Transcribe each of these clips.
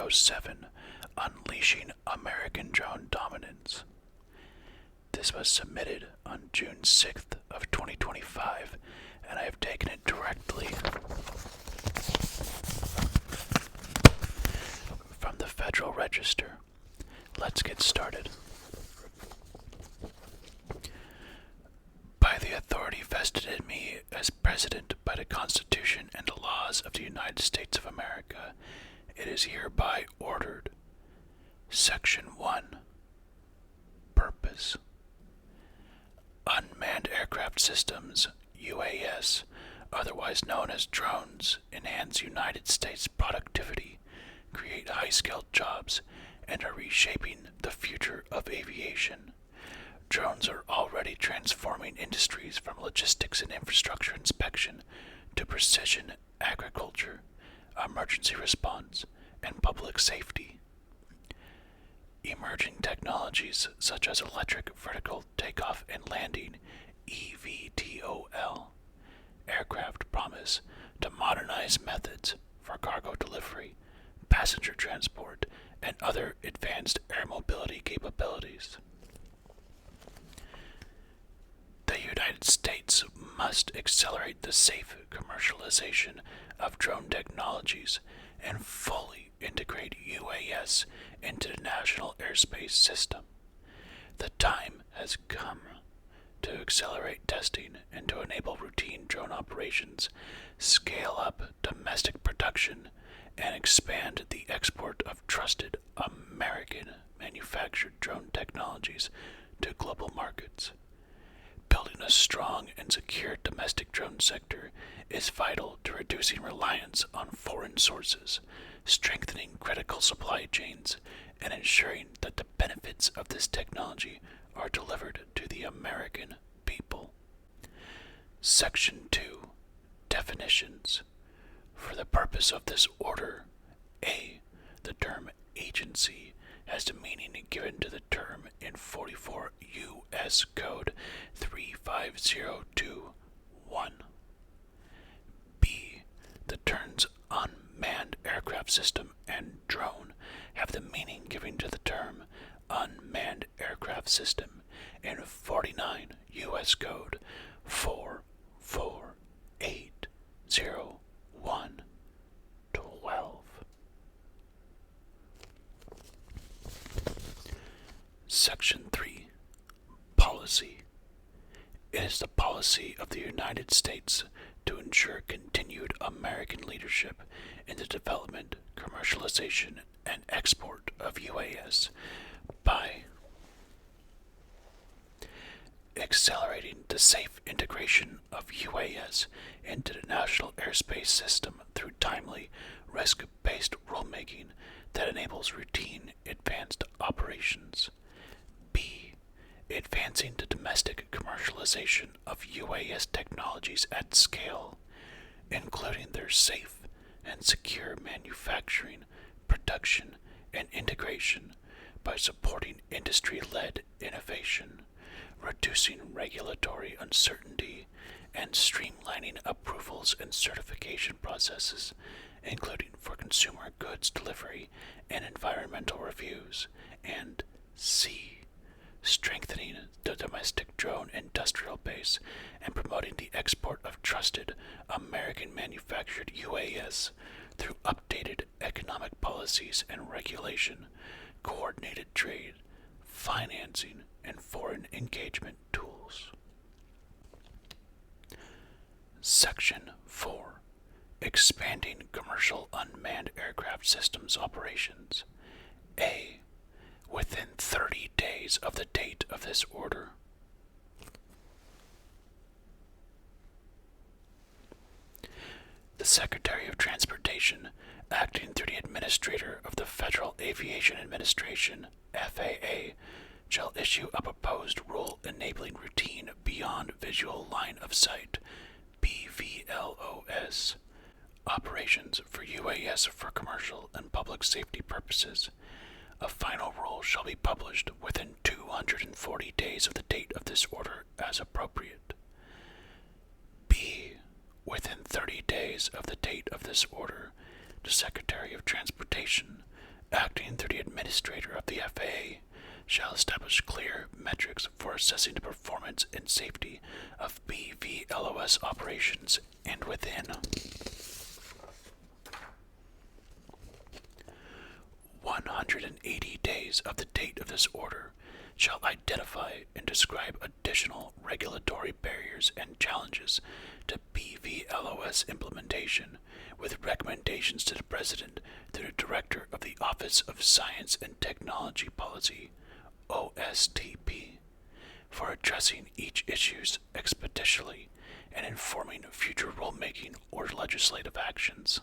307, Unleashing American Drone Dominance. This was submitted on June 6th of 2025, and I have taken it directly from the Federal Register. Let's get started. By the authority vested in me as President by the Constitution and the laws of the United States of America, it is hereby ordered. Section 1. Purpose. Unmanned aircraft systems, UAS, otherwise known as drones, enhance United States productivity, create high-skilled jobs, and are reshaping the future of aviation. Drones are already transforming industries from logistics and infrastructure inspection to precision agriculture, emergency response, and public safety. Emerging technologies such as electric vertical takeoff and landing, eVTOL, aircraft promise to modernize methods for cargo delivery, passenger transport, and other advanced air mobility capabilities. The United States must accelerate the safe commercialization of drone technologies and fully integrate UAS into the national airspace system. The time has come to accelerate testing and to enable routine drone operations, scale up domestic production, and expand the export of trusted American manufactured drone technologies to global markets. Building a strong and secure domestic drone sector is vital to reducing reliance on foreign sources, strengthening critical supply chains, and ensuring that the benefits of this technology are delivered to the American people. Section 2. Definitions. For the purpose of this order, A. The term agency has the meaning given to the term in 44 U.S. Code 35021. B. The terms unmanned aircraft system and drone have the meaning given to the term unmanned aircraft system in 49 U.S. Code 4480112. Section 3. Policy. It is the policy of the United States to ensure continued American leadership in the development, commercialization, and export of UAS by accelerating the safe integration of UAS into the national airspace system through timely, risk-based rulemaking that enables routine, advanced operations. B. Advancing the domestic commercialization of UAS technologies at scale, including their safe and secure manufacturing, production, and integration by supporting industry-led innovation, reducing regulatory uncertainty, and streamlining approvals and certification processes, including for consumer goods delivery and environmental reviews. And C. Strengthening the domestic drone industrial base and promoting the export of trusted American manufactured UAS through updated economic policies and regulation, coordinated trade, financing, and foreign engagement tools. Section 4. Expanding commercial unmanned aircraft systems operations. A. Within 30 days of the date of this order. The Secretary of Transportation, acting through the Administrator of the Federal Aviation Administration, FAA, shall issue a proposed rule enabling routine beyond visual line of sight, BVLOS, operations for UAS for commercial and public safety purposes. A final rule shall be published within 240 days of the date of this order as appropriate. B. Within 30 days of the date of this order, the Secretary of Transportation, acting through the administrator of the FAA, shall establish clear metrics for assessing the performance and safety of BVLOS operations, and within 180 days of the date of this order, shall identify and describe additional regulatory barriers and challenges to BVLOS implementation, with recommendations to the President through the Director of the Office of Science and Technology Policy, OSTP, for addressing each issue expeditiously and informing future rulemaking or legislative actions.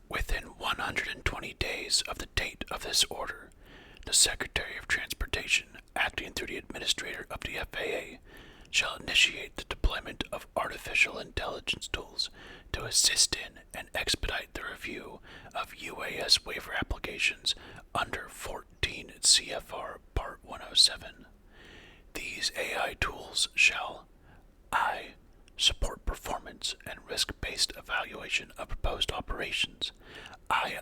Within 120 days of the date of this order, the Secretary of Transportation, acting through the Administrator of the FAA, shall initiate the deployment of artificial intelligence tools to assist in and expedite the review of UAS waiver applications under 14 CFR Part 107. These AI tools shall I. Support performance and risk-based evaluation of proposed operations. II.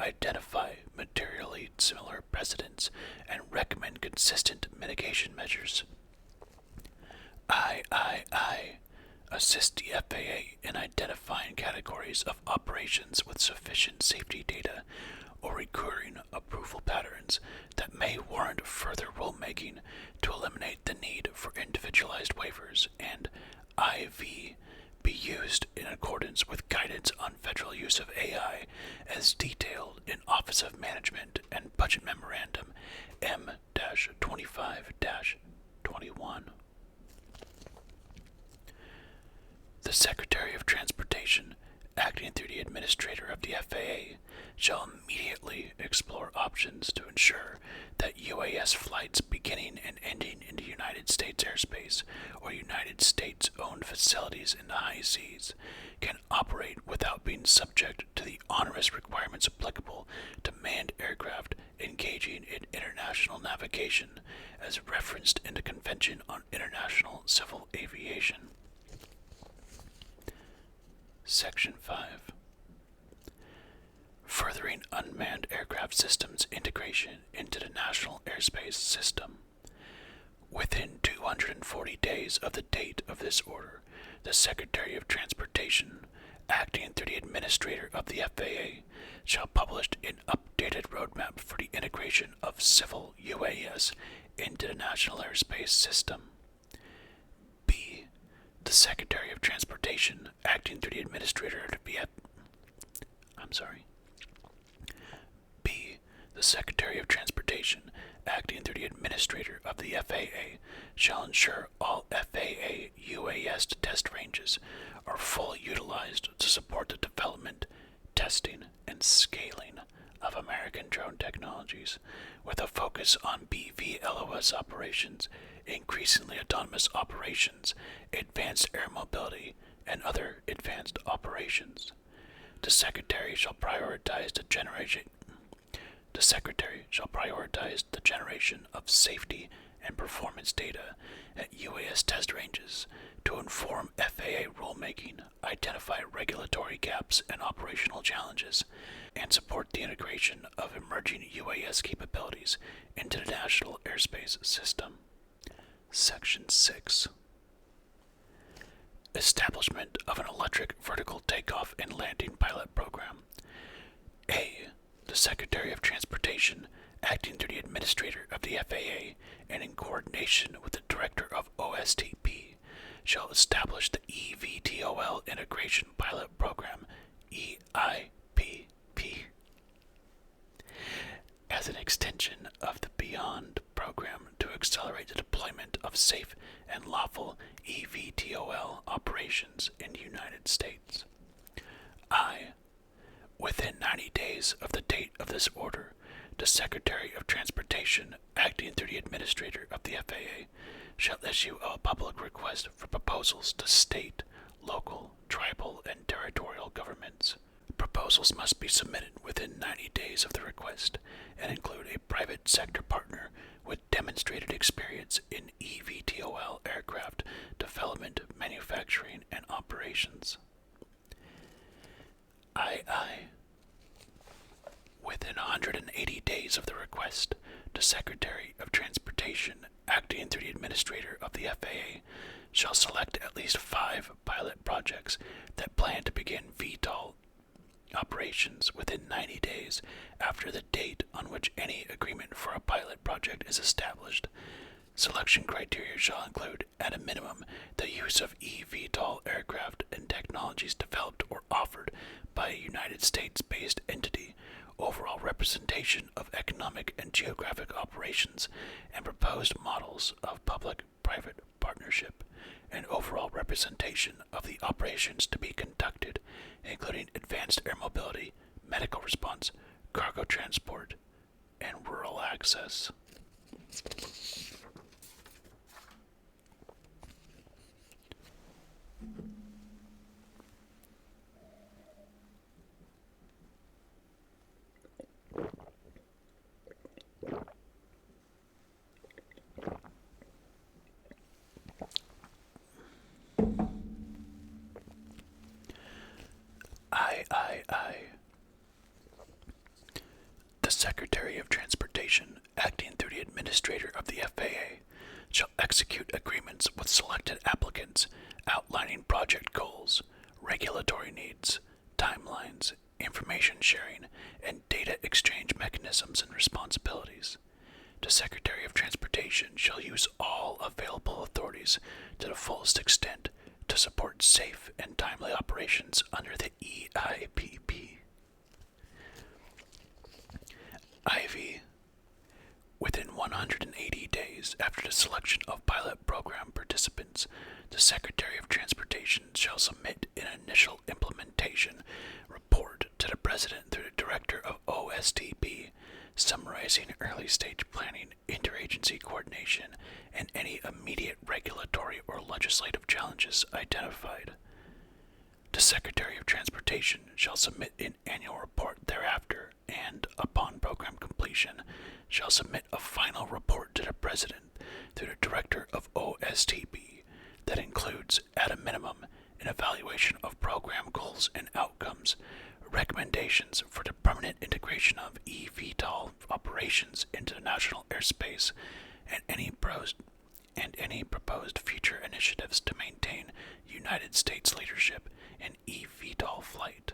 Identify materially similar precedents and recommend consistent mitigation measures. III. Assist the FAA in identifying categories of operations with sufficient safety data or recurring approval patterns that may warrant further rulemaking to eliminate the need for individualized waivers, and IV. Be used in accordance with guidance on federal use of AI as detailed in Office of Management and Budget Memorandum M-25-21. The Secretary of Transportation, acting through the Administrator of the FAA, shall immediately explore options to ensure that UAS flights beginning and ending in the United States airspace or United States-owned facilities in the high seas can operate without being subject to the onerous requirements applicable to manned aircraft engaging in international navigation as referenced in the Convention on International Civil Aviation. Section 5. Furthering unmanned aircraft systems integration into the National Airspace System. Within 240 days of the date of this order, the Secretary of Transportation, acting through the Administrator of the FAA, shall publish an updated roadmap for the integration of civil UAS into the National Airspace System. B. The Secretary of Transportation, acting through the Administrator of the The Secretary of Transportation, acting through the Administrator of the FAA, shall ensure all FAA UAS test ranges are fully utilized to support the development, testing, and scaling of American drone technologies, with a focus on BVLOS operations, increasingly autonomous operations, advanced air mobility, and other advanced operations. The Secretary shall prioritize the generation of safety and performance data at UAS test ranges to inform FAA rulemaking, identify regulatory gaps and operational challenges, and support the integration of emerging UAS capabilities into the National Airspace System. Section 6. Establishment of an electric vertical takeoff and landing pilot program. A. The Secretary of Transportation, acting through the Administrator of the FAA and in coordination with the Director of OSTP, shall establish the eVTOL Integration Pilot Program, EIPP, as an extension of the Beyond program to accelerate the deployment of safe and lawful eVTOL operations in the United States. Within 90 days of the date of this order, the Secretary of Transportation, acting through the Administrator of the FAA, shall issue a public request for proposals to state, local, tribal, and territorial governments. Proposals must be submitted within 90 days of the request and include a private sector partner with demonstrated experience in eVTOL aircraft development, manufacturing, and operations. II. Within 180 days of the request, the Secretary of Transportation, acting through the Administrator of the FAA, shall select at least 5 pilot projects that plan to begin VTOL operations within 90 days after the date on which any agreement for a pilot project is established. Selection criteria shall include, at a minimum, the use of eVTOL aircraft and technologies developed or offered by a United States-based entity, overall representation of economic and geographic operations, and proposed models of public-private partnership, and overall representation of the operations to be conducted, including advanced air mobility, medical response, cargo transport, and rural access. I. The Secretary of Transportation, acting through the Administrator of the FAA, shall execute agreements with selected applicants outlining project goals, regulatory needs, timelines, information sharing, and data exchange mechanisms and responsibilities. The Secretary of Transportation shall use all available authorities to the fullest extent to support safe and timely operations under the EIPP. IV. Within 180 days after the selection of pilot program participants, the Secretary of Transportation shall submit an initial implementation report to the President through the Director of OSTP, summarizing early-stage planning, interagency coordination, and any immediate regulatory or legislative challenges identified. The Secretary of Transportation shall submit an annual report thereafter and, upon program completion, shall submit a final report to the President through the Director of OSTP that includes, at a minimum, an evaluation of program goals and outcomes, recommendations for the permanent integration of eVTOL operations into the national airspace, and any proposed future initiatives to maintain United States leadership in eVTOL flight.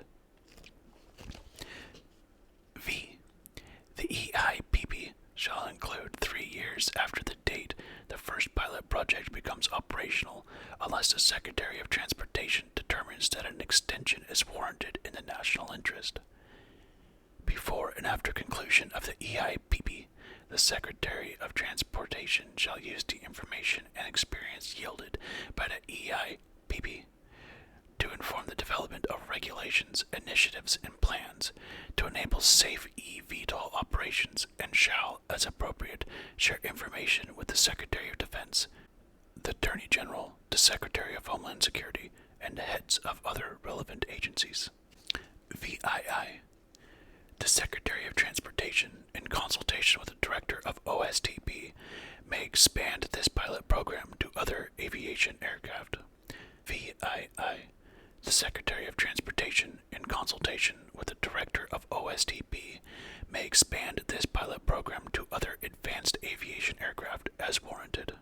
V. The EIPP shall include 3 years after the date the first pilot project becomes operational, unless the Secretary of Transportation determines that an extension is warranted in the national interest. Before and after conclusion of the EIPP, the Secretary of Transportation shall use the information and experience yielded by the EIPP to inform the development of regulations, initiatives, and plans to enable safe eVTOL operations, and shall, as appropriate, share information with the Secretary of Defense, the Attorney General, the Secretary of Homeland Security, and the heads of other relevant agencies. VII. The Secretary of Transportation, in consultation with the Director of OSTP, may expand this pilot program to other aviation aircraft. VII. The Secretary of Transportation, in consultation with the Director of OSTP, may expand this pilot program to other advanced aviation aircraft as warranted.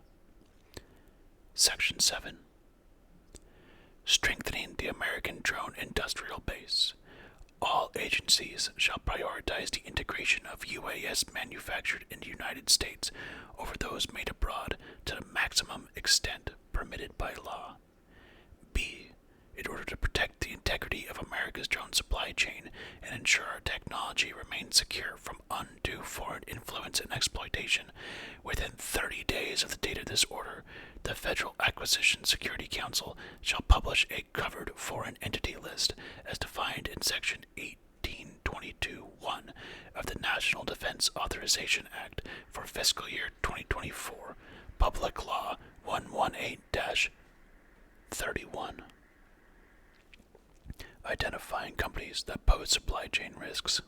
Section 7. Strengthening the American Drone Industrial Base. All agencies shall prioritize the integration of UAS manufactured in the United States over those made abroad to the maximum extent permitted by law. B. In order to protect the integrity of America's drone supply chain and ensure our technology remains secure from undue foreign influence and exploitation, within 30 days of the date of this order, the Federal Acquisition Security Council shall publish a covered foreign entity list as defined in Section 1822(1) of the National Defense Authorization Act for fiscal year 2024, Public Law 118-31. Identifying companies that pose supply chain risks.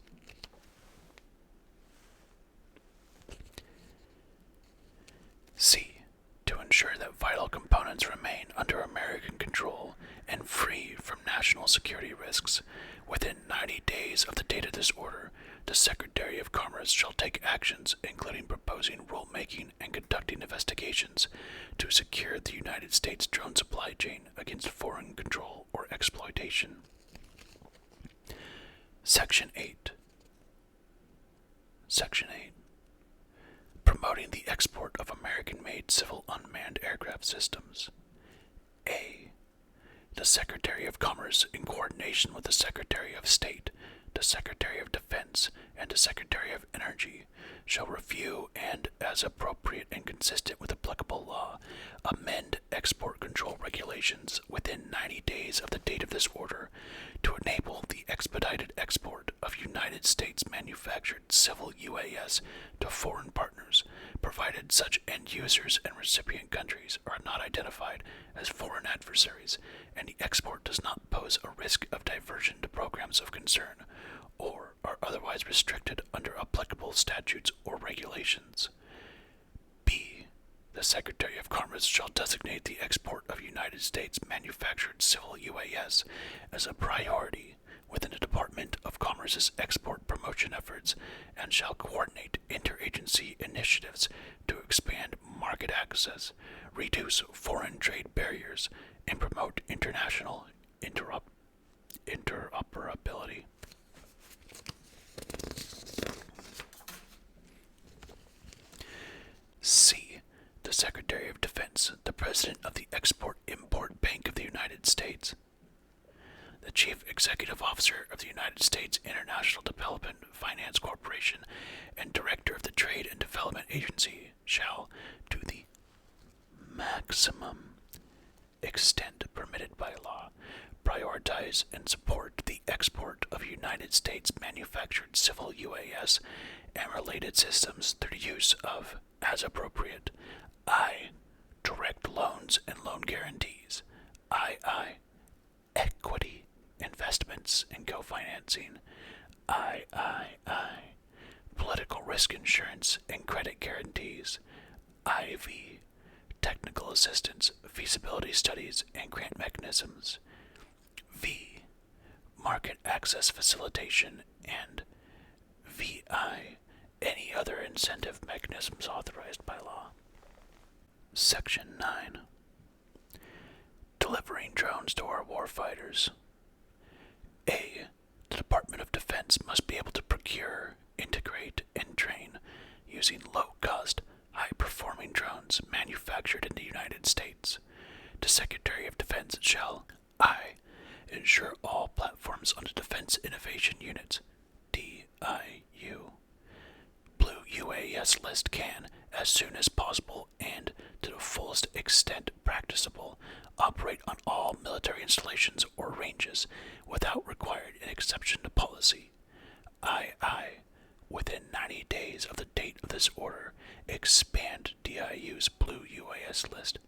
drones remain under American control and free from national security risks. Within 90 days of the date of this order, the Secretary of Commerce shall take actions, including proposing rulemaking and conducting investigations, to secure the United States drone supply chain against foreign control or exploitation. Section 8. Section 8. Promoting the export of American-made civil unmanned aircraft systems. A. The Secretary of Commerce, in coordination with the Secretary of State, the Secretary of Defense, and the Secretary of Energy, shall review and, as appropriate and consistent with applicable law, amend export control regulations within 90 days of the date of this order to enable the expedited export of United States manufactured civil UAS to foreign partners, provided such end users and recipient countries are not identified as foreign adversaries, and the export does not pose a risk of diversion to programs of concern, or are otherwise restricted under applicable statutes or regulations. B. The Secretary of Commerce shall designate the export of United States manufactured civil UAS as a priority within the Department of Commerce's export promotion efforts and shall coordinate interagency initiatives to expand market access, reduce foreign trade barriers, and promote international interoperability. C. The Secretary of Defense, the President of the Export-Import Bank of the United States, the Chief Executive Officer of the United States International Development Finance Corporation, and Director of the Trade and Development Agency shall, to the maximum extent permitted by law, prioritize and support the export of United States manufactured civil UAS and related systems through the use of, as appropriate, I. Direct loans and loan guarantees, II. Equity investments and co-financing, III. Political risk insurance and credit guarantees, IV. Technical assistance, feasibility studies, and grant mechanisms, V. Market access facilitation, and VI. Any other incentive mechanisms authorized by law. Section 9. Delivering drones to our warfighters. A. The Department of Defense must be able to procure, integrate, and train using low-cost, high-performing drones manufactured in the United States. The Secretary of Defense shall, I. Ensure all platforms on the Defense Innovation Unit's DIU Blue UAS list can, as soon as possible and to the fullest extent practicable, operate on all military installations or ranges without requiring an exception to policy. II. Within 90 days of the date of this order, expand DIU's Blue UAS list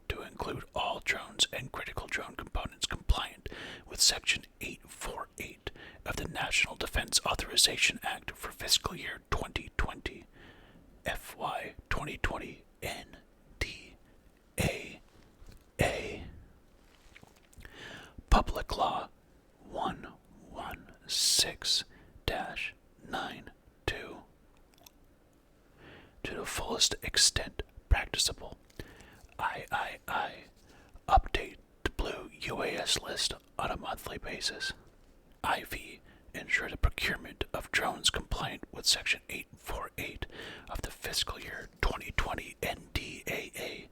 to include all drones and critical drone components compliant with Section 848 of the National Defense Authorization Act for fiscal year 2020, FY 2020 NDAA. Public Law 116-92. To the fullest extent practicable, III. Update the Blue UAS list on a monthly basis. IV. Ensure the procurement of drones compliant with Section 848 of the fiscal year 2020 NDAA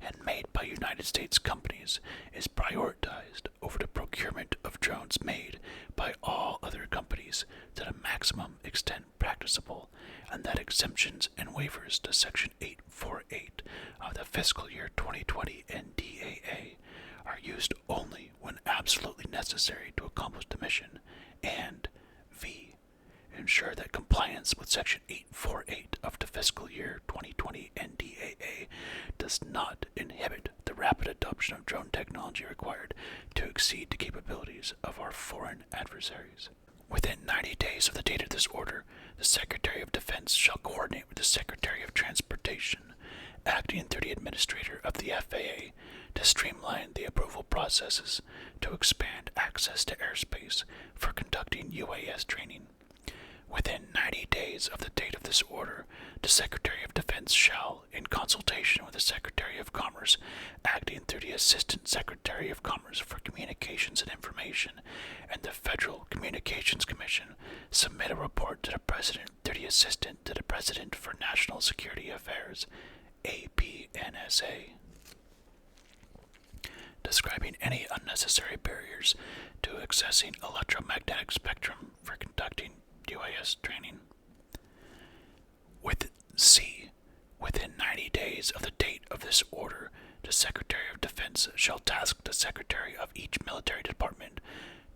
and made by United States companies is prioritized over the procurement of drones made by all other companies to the maximum extent practicable, and that exemptions and waivers to Section 848 of the fiscal year 2020 NDAA are used only when absolutely necessary to accomplish the mission, and V. Ensure that compliance with Section 848 of the fiscal year 2020 NDAA does not inhibit the rapid adoption of drone technology required to exceed the capabilities of our foreign adversaries. Within 90 days of the date of this order, the Secretary of Defense shall coordinate with the Secretary of Transportation, acting through the Administrator of the FAA, to streamline the approval processes, to expand access to airspace for conducting UAS training. Within 90 days of the date of this order, the Secretary of Defense shall, in consultation with the Secretary of Commerce, acting through the Assistant Secretary of Commerce for Communications and Information, and the Federal Communications Commission, submit a report to the President through the Assistant to the President for National Security Affairs, APNSA, describing any unnecessary barriers to accessing electromagnetic spectrum for conducting UAS training. Within 90 days of the date of this order, the Secretary of Defense shall task the Secretary of each military department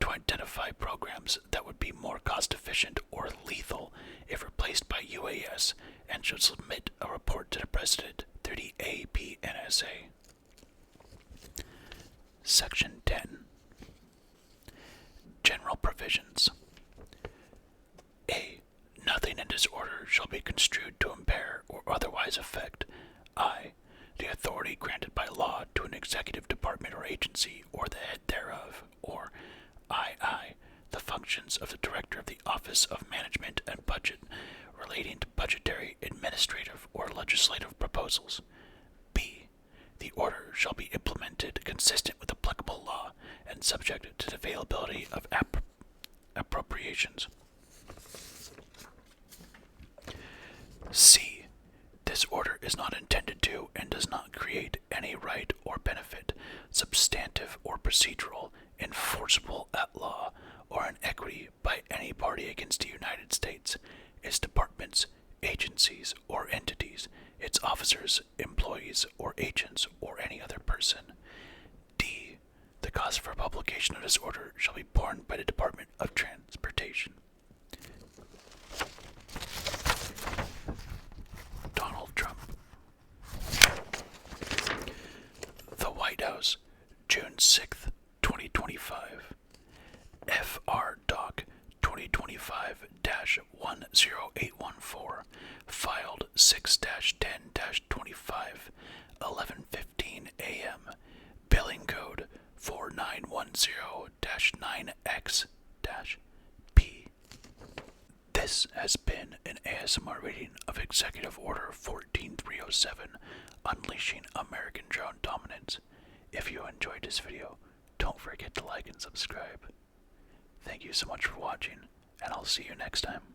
to identify programs that would be more cost-efficient or lethal if replaced by UAS, and shall submit a report to the President through the APNSA. Section 10. General Provisions. A. Nothing in this order shall be construed to impair or otherwise affect I. The authority granted by law to an executive department or agency or the head thereof, or II. The functions of the Director of the Office of Management and Budget relating to budgetary, administrative, or legislative proposals. B. The order shall be implemented consistent with applicable law and subject to the availability of appropriations. C. This order is not intended to and does not create any right or benefit, substantive or procedural, enforceable at law, or in equity by any party against the United States, its departments, agencies, or entities, its officers, employees, or agents, or any other person. D. The cost for publication of this order shall be borne by the Department of Transportation. Donald Trump. The White House, June 6th, 2025. FR Doc 2025-10814, filed 6-10-25, 11:15 a.m., billing code 4910-9X-P. This has been an ASMR reading of Executive Order 14307, Unleashing American Drone Dominance. If you enjoyed this video, don't forget to like and subscribe. Thank you so much for watching, and I'll see you next time.